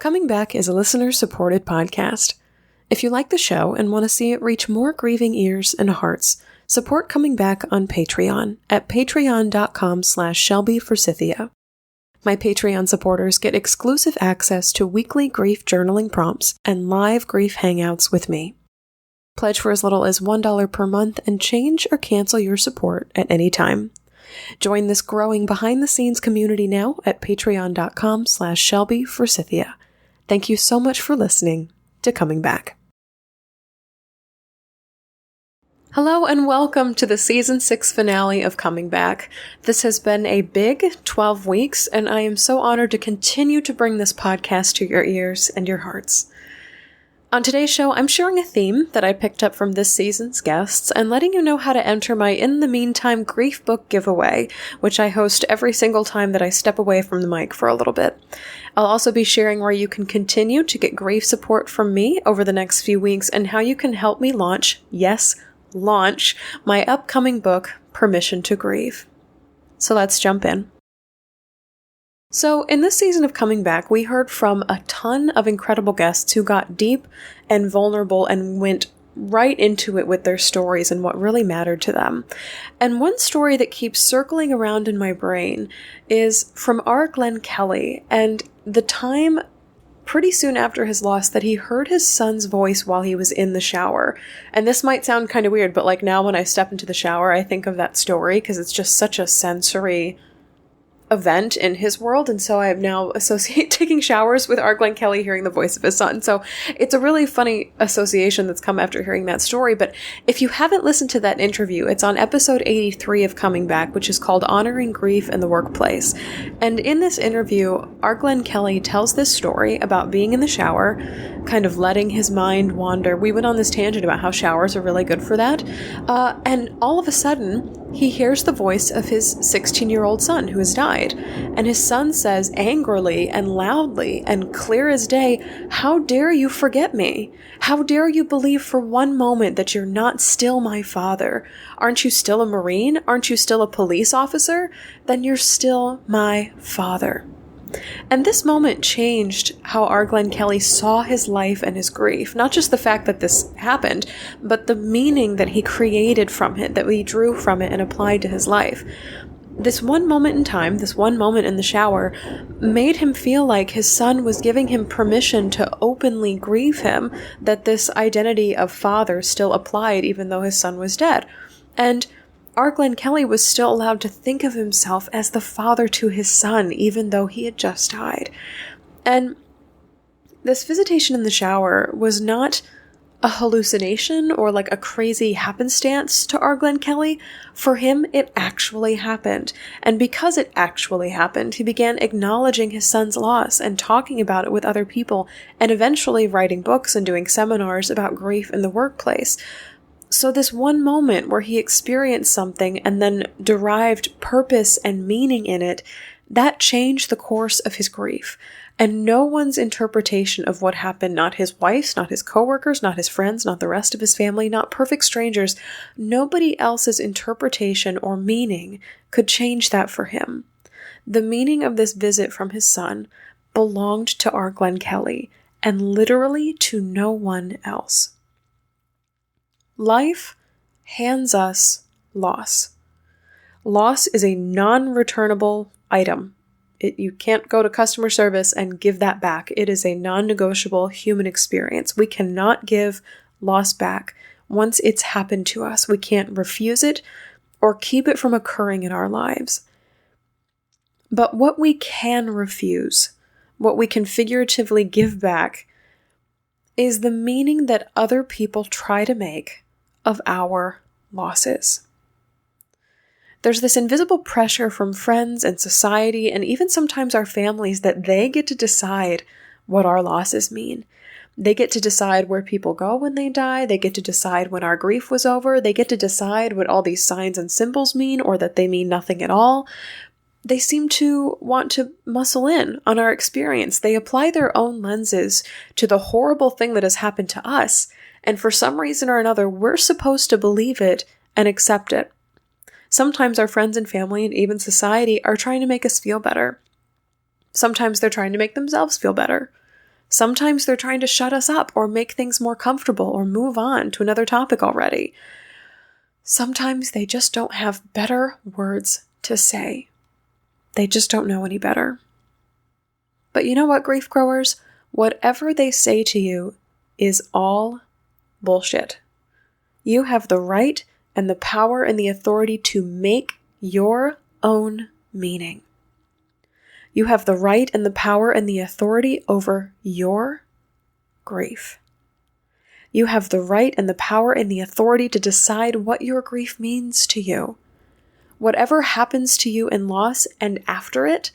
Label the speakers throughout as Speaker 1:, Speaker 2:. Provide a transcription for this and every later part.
Speaker 1: Coming Back is a listener-supported podcast. If you like the show and want to see it reach more grieving ears and hearts, support Coming Back on Patreon at patreon.com/ShelbyForsythia. My Patreon supporters get exclusive access to weekly grief journaling prompts and live grief hangouts with me. Pledge for as little as $1 per month and change or cancel your support at any time. Join this growing behind-the-scenes community now at patreon.com/ShelbyForsythia. Thank you so much for listening to Coming Back. Hello and welcome to the Season 6 finale of Coming Back. This has been a big 12 weeks, and I am so honored to continue to bring this podcast to your ears and your hearts. On today's show, I'm sharing a theme that I picked up from this season's guests and letting you know how to enter my In the Meantime Grief Book giveaway, which I host every single time that I step away from the mic for a little bit. I'll also be sharing where you can continue to get grief support from me over the next few weeks and how you can help me launch my upcoming book, Permission to Grieve. So let's jump in. So, in this season of Coming Back, we heard from a ton of incredible guests who got deep and vulnerable and went right into it with their stories and what really mattered to them. And one story that keeps circling around in my brain is from R. Glenn Kelly, and the time pretty soon after his loss that he heard his son's voice while he was in the shower. And this might sound kind of weird, but like now when I step into the shower, I think of that story because it's just such a sensory event in his world, and so I now associate taking showers with R. Glenn Kelly hearing the voice of his son. So it's a really funny association that's come after hearing that story. But if you haven't listened to that interview, it's on episode 83 of Coming Back, which is called Honoring Grief in the Workplace. And in this interview, R. Glenn Kelly tells this story about being in the shower, kind of letting his mind wander. We went on this tangent about how showers are really good for that. And all of a sudden, he hears the voice of his 16-year-old son who has died. And his son says angrily and loudly and clear as day, "How dare you forget me? How dare you believe for one moment that you're not still my father? Aren't you still a Marine? Aren't you still a police officer? Then you're still my father." And this moment changed how R. Glenn Kelly saw his life and his grief. Not just the fact that this happened, but the meaning that he created from it, that he drew from it and applied to his life. This one moment in time, this one moment in the shower, made him feel like his son was giving him permission to openly grieve him, that this identity of father still applied even though his son was dead. And R. Glenn Kelly was still allowed to think of himself as the father to his son, even though he had just died. And this visitation in the shower was not a hallucination or like a crazy happenstance to R. Glenn Kelly. For him, it actually happened. And because it actually happened, he began acknowledging his son's loss and talking about it with other people, and eventually writing books and doing seminars about grief in the workplace. So this one moment where he experienced something and then derived purpose and meaning in it, that changed the course of his grief. And no one's interpretation of what happened, not his wife's, not his coworkers, not his friends, not the rest of his family, not perfect strangers, nobody else's interpretation or meaning could change that for him. The meaning of this visit from his son belonged to R. Glenn Kelly, and literally to no one else. Life hands us loss. Loss is a non-returnable item. You can't go to customer service and give that back. It is a non-negotiable human experience. We cannot give loss back once it's happened to us. We can't refuse it or keep it from occurring in our lives. But what we can refuse, what we can figuratively give back, is the meaning that other people try to make of our losses. There's this invisible pressure from friends and society and even sometimes our families that they get to decide what our losses mean. They get to decide where people go when they die. They get to decide when our grief was over. They get to decide what all these signs and symbols mean or that they mean nothing at all. They seem to want to muscle in on our experience. They apply their own lenses to the horrible thing that has happened to us. And for some reason or another, we're supposed to believe it and accept it. Sometimes our friends and family and even society are trying to make us feel better. Sometimes they're trying to make themselves feel better. Sometimes they're trying to shut us up or make things more comfortable or move on to another topic already. Sometimes they just don't have better words to say. They just don't know any better. But you know what, grief growers? Whatever they say to you is all bullshit. You have the right and the power and the authority to make your own meaning. You have the right and the power and the authority over your grief. You have the right and the power and the authority to decide what your grief means to you. Whatever happens to you in loss and after it,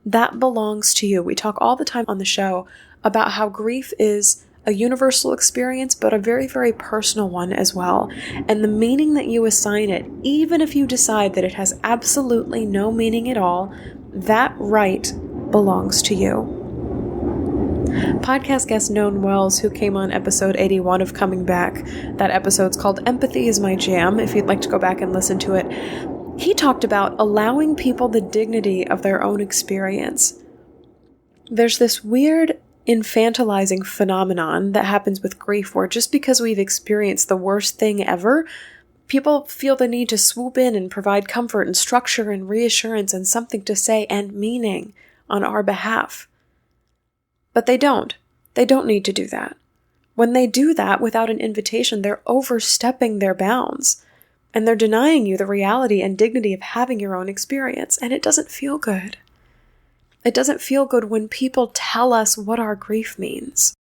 Speaker 1: that belongs to you. We talk all the time on the show about how grief is a universal experience, but a very, very personal one as well. And the meaning that you assign it, even if you decide that it has absolutely no meaning at all, that right belongs to you. Podcast guest Noan Wells, who came on episode 81 of Coming Back, that episode's called Empathy is My Jam, if you'd like to go back and listen to it, he talked about allowing people the dignity of their own experience. There's this weird infantilizing phenomenon that happens with grief where just because we've experienced the worst thing ever, people feel the need to swoop in and provide comfort and structure and reassurance and something to say and meaning on our behalf. But they don't. They don't need to do that. When they do that without an invitation, they're overstepping their bounds. And they're denying you the reality and dignity of having your own experience. And it doesn't feel good. It doesn't feel good when people tell us what our grief means.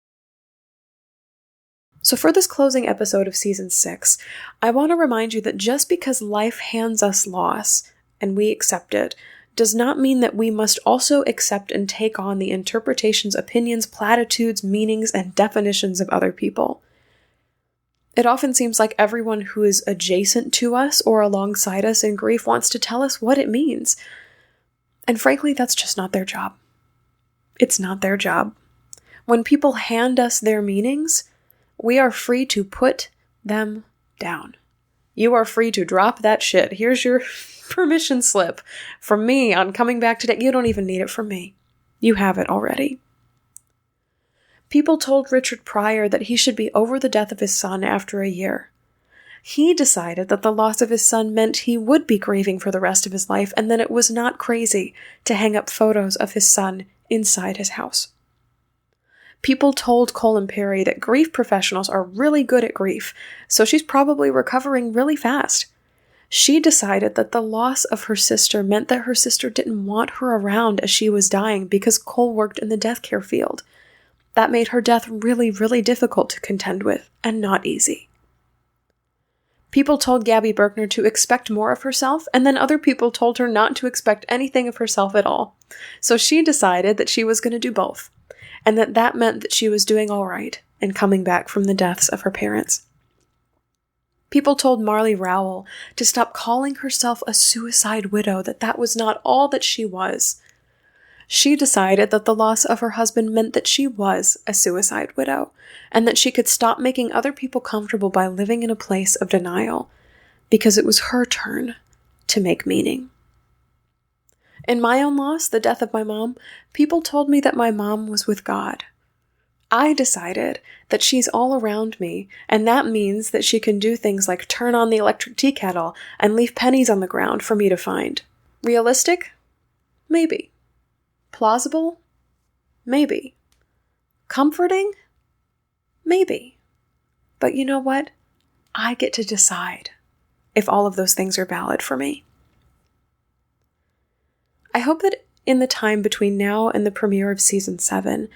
Speaker 1: So for this closing episode of Season 6, I want to remind you that just because life hands us loss, and we accept it, does not mean that we must also accept and take on the interpretations, opinions, platitudes, meanings, and definitions of other people. It often seems like everyone who is adjacent to us or alongside us in grief wants to tell us what it means. And frankly, that's just not their job. It's not their job. When people hand us their meanings, we are free to put them down. You are free to drop that shit. Here's your permission slip from me on Coming Back Today. You don't even need it from me. You have it already. People told Richard Pryor that he should be over the death of his son after a year. He decided that the loss of his son meant he would be grieving for the rest of his life, and that it was not crazy to hang up photos of his son inside his house. People told Colin Perry that grief professionals are really good at grief, so she's probably recovering really fast. She decided that the loss of her sister meant that her sister didn't want her around as she was dying because Cole worked in the death care field. That made her death really, really difficult to contend with, and not easy. People told Gabby Berkner to expect more of herself, and then other people told her not to expect anything of herself at all. So she decided that she was going to do both, and that meant that she was doing all right and coming back from the deaths of her parents. People told Marley Rowell to stop calling herself a suicide widow, that was not all that she was. She decided that the loss of her husband meant that she was a suicide widow, and that she could stop making other people comfortable by living in a place of denial, because it was her turn to make meaning. In my own loss, the death of my mom, people told me that my mom was with God. I decided that she's all around me, and that means that she can do things like turn on the electric tea kettle and leave pennies on the ground for me to find. Realistic? Maybe. Plausible? Maybe. Comforting? Maybe. But you know what? I get to decide if all of those things are valid for me. I hope that in the time between now and the premiere of Season 7,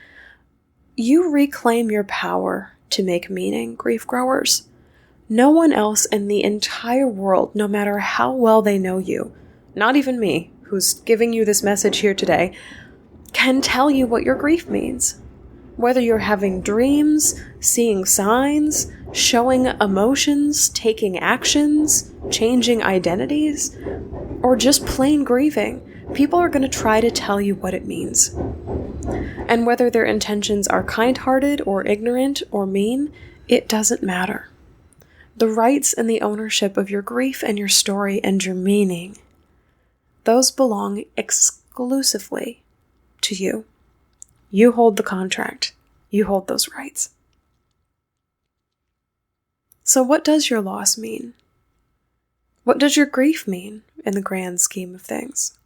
Speaker 1: you reclaim your power to make meaning, grief growers. No one else in the entire world, no matter how well they know you, not even me, who's giving you this message here today, can tell you what your grief means. Whether you're having dreams, seeing signs, showing emotions, taking actions, changing identities, or just plain grieving, people are going to try to tell you what it means. And whether their intentions are kind-hearted or ignorant or mean, it doesn't matter. The rights and the ownership of your grief and your story and your meaning, those belong exclusively to you. You hold the contract. you hold those rights. So what does your loss mean? What does your grief mean in the grand scheme of things?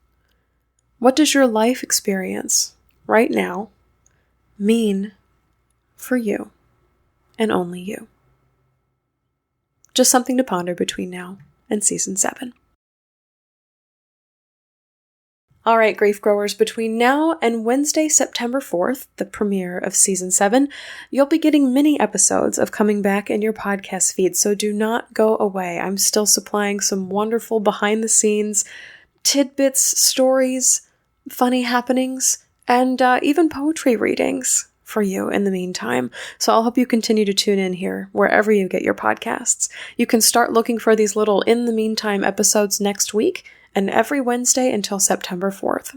Speaker 1: What does your life experience right now mean for you and only you? Just something to ponder between now and season 7. All right, grief growers, between now and Wednesday, September 4th, the premiere of season 7, you'll be getting mini episodes of Coming Back in your podcast feed, so do not go away. I'm still supplying some wonderful behind the scenes tidbits, stories, funny happenings, and even poetry readings for you in the meantime. So I'll hope you continue to tune in here wherever you get your podcasts. You can start looking for these little in the meantime episodes next week and every Wednesday until September 4th.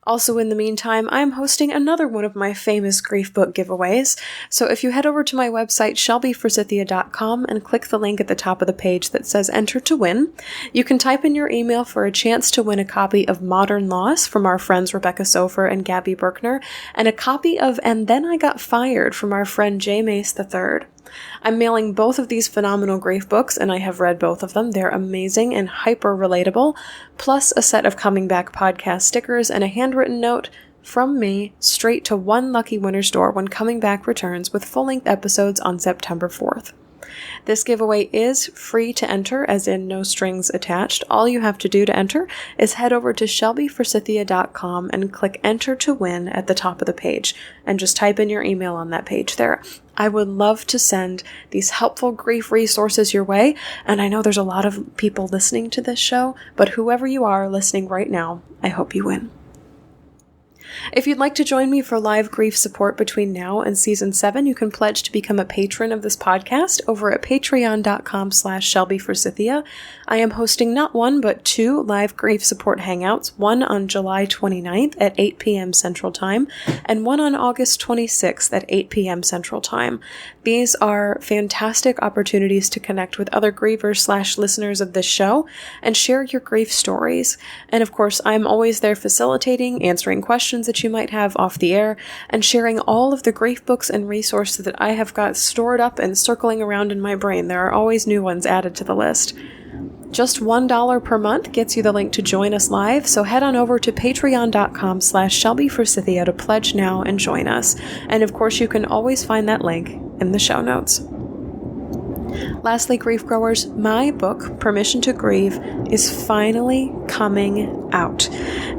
Speaker 1: Also, in the meantime, I'm hosting another one of my famous grief book giveaways, so if you head over to my website, shelbyforsythia.com, and click the link at the top of the page that says Enter to Win, you can type in your email for a chance to win a copy of Modern Loss from our friends Rebecca Sofer and Gabby Berkner, and a copy of And Then I Got Fired from our friend J. Mace III. I'm mailing both of these phenomenal grief books, and I have read both of them. They're amazing and hyper relatable, plus a set of Coming Back podcast stickers and a handwritten note from me straight to one lucky winner's door when Coming Back returns with full-length episodes on September 4th. This giveaway is free to enter, as in no strings attached. All you have to do to enter is head over to shelbyforsythia.com and click Enter to Win at the top of the page, and just type in your email on that page there. I would love to send these helpful grief resources your way, and I know there's a lot of people listening to this show, but whoever you are listening right now, I hope you win. If you'd like to join me for live grief support between now and season 7, you can pledge to become a patron of this podcast over at patreon.com/shelbyforsythia. I am hosting not one, but 2 live grief support hangouts, one on July 29th at 8 p.m. Central Time, and one on August 26th at 8 p.m. Central Time. These are fantastic opportunities to connect with other grievers/listeners of this show and share your grief stories. And of course, I'm always there facilitating, answering questions that you might have off the air, and sharing all of the grief books and resources that I have got stored up and circling around in my brain. There are always new ones added to the list. Just $1 per month gets you the link to join us live, so head on over to patreon.com/shelbyforsythia to pledge now and join us. And of course, you can always find that link in the show notes. Lastly, grief growers, my book, Permission to Grieve, is finally coming out.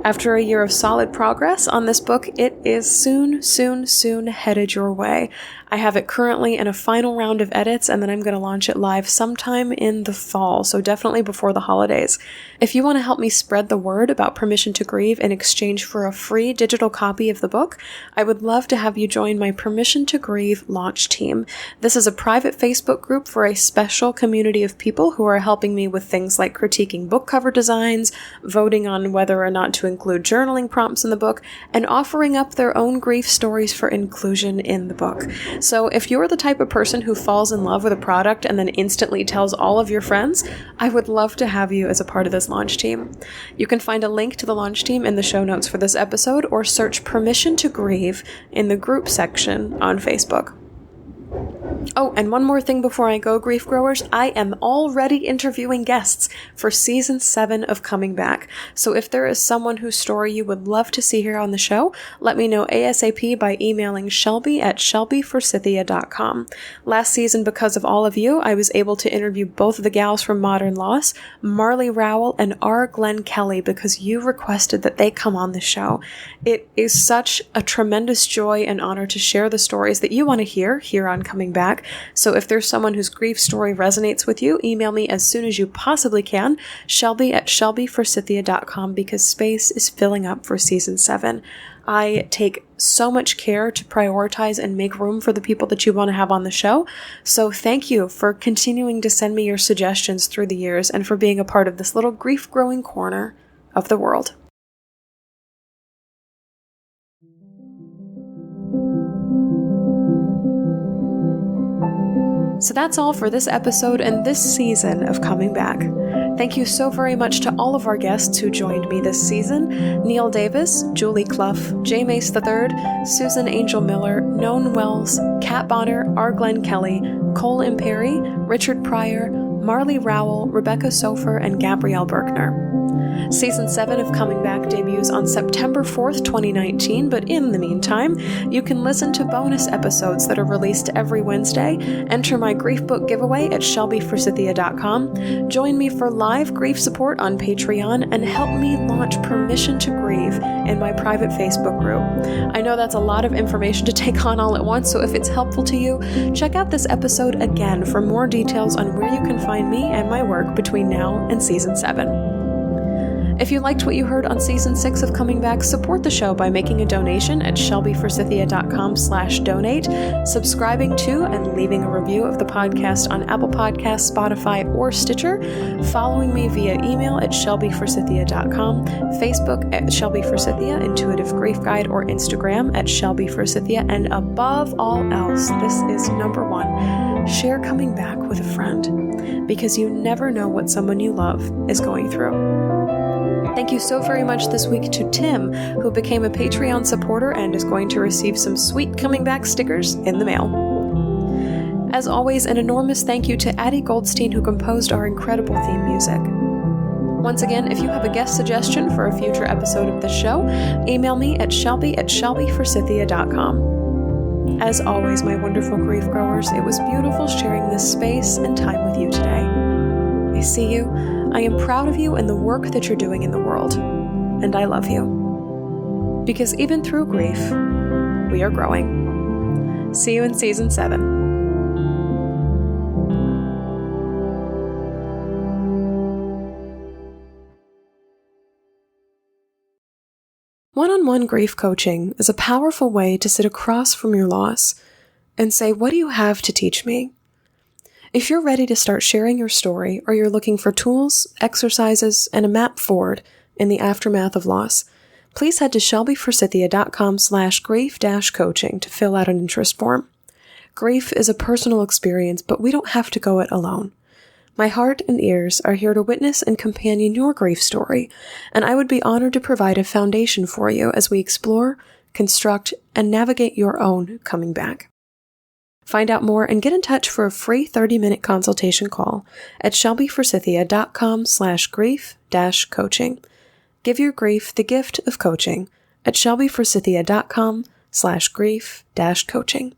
Speaker 1: After a year of solid progress on this book, it is soon headed your way. I have it currently in a final round of edits, and then I'm going to launch it live sometime in the fall, so definitely before the holidays. If you want to help me spread the word about Permission to Grieve in exchange for a free digital copy of the book, I would love to have you join my Permission to Grieve launch team. This is a private Facebook group for a special community of people who are helping me with things like critiquing book cover designs, voting on whether or not to include journaling prompts in the book, and offering up their own grief stories for inclusion in the book. So if you're the type of person who falls in love with a product and then instantly tells all of your friends, I would love to have you as a part of this launch team. You can find a link to the launch team in the show notes for this episode, or search Permission to Grieve in the group section on Facebook. Oh, and one more thing before I go, grief growers. I am already interviewing guests for season 7 of Coming Back. So if there is someone whose story you would love to see here on the show, let me know ASAP by emailing shelby@shelbyforsythia.com. Last season, because of all of you, I was able to interview both of the gals from Modern Loss, Marley Rowell and R. Glenn Kelly, because you requested that they come on the show. It is such a tremendous joy and honor to share the stories that you want to hear here on Coming Back. So if there's someone whose grief story resonates with you, email me as soon as you possibly can, shelby@shelbyforsythia.com, because space is filling up for season 7. I take so much care to prioritize and make room for the people that you want to have on the show. So thank you for continuing to send me your suggestions through the years and for being a part of this little grief-growing corner of the world. So that's all for this episode and this season of Coming Back. Thank you so very much to all of our guests who joined me this season: Neil Davis, Julie Clough, J. Mace III, Susan Angel Miller, Noan Wells, Kat Bonner, R. Glenn Kelly, Cole Imperi, Richard Pryor, Marley Rowell, Rebecca Sofer, and Gabrielle Berkner. Season 7 of Coming Back debuts on September 4th, 2019, but in the meantime, you can listen to bonus episodes that are released every Wednesday, enter my grief book giveaway at shelbyforsythia.com, join me for live grief support on Patreon, and help me launch Permission to Grieve in my private Facebook group. I know that's a lot of information to take on all at once, so if it's helpful to you, check out this episode again for more details on where you can find me and my work between now and Season 7. If you liked what you heard on Season 6 of Coming Back, support the show by making a donation at shelbyforsythia.com/donate, subscribing to and leaving a review of the podcast on Apple Podcasts, Spotify, or Stitcher, following me via email at shelbyforsythia.com, Facebook at Shelby Forsythia, Intuitive Grief Guide, or Instagram at Shelby Forsythia, and above all else, this is number one, share Coming Back with a friend, because you never know what someone you love is going through. Thank you so very much this week to Tim, who became a Patreon supporter and is going to receive some sweet Coming Back stickers in the mail. As always, an enormous thank you to Addie Goldstein, who composed our incredible theme music. Once again, if you have a guest suggestion for a future episode of the show, email me at shelby@shelbyforsythia.com. As always, my wonderful grief growers, it was beautiful sharing this space and time with you today. I see you, I am proud of you and the work that you're doing in the world, and I love you. Because even through grief, we are growing. See you in Season 7. One-on-one grief coaching is a powerful way to sit across from your loss and say, what do you have to teach me? If you're ready to start sharing your story, or you're looking for tools, exercises, and a map forward in the aftermath of loss, please head to shelbyforsythia.com/grief-coaching to fill out an interest form. Grief is a personal experience, but we don't have to go it alone. My heart and ears are here to witness and companion your grief story, and I would be honored to provide a foundation for you as we explore, construct, and navigate your own coming back. Find out more and get in touch for a free 30-minute consultation call at shelbyforsythia.com/grief-coaching. Give your grief the gift of coaching at shelbyforsythia.com/grief-coaching.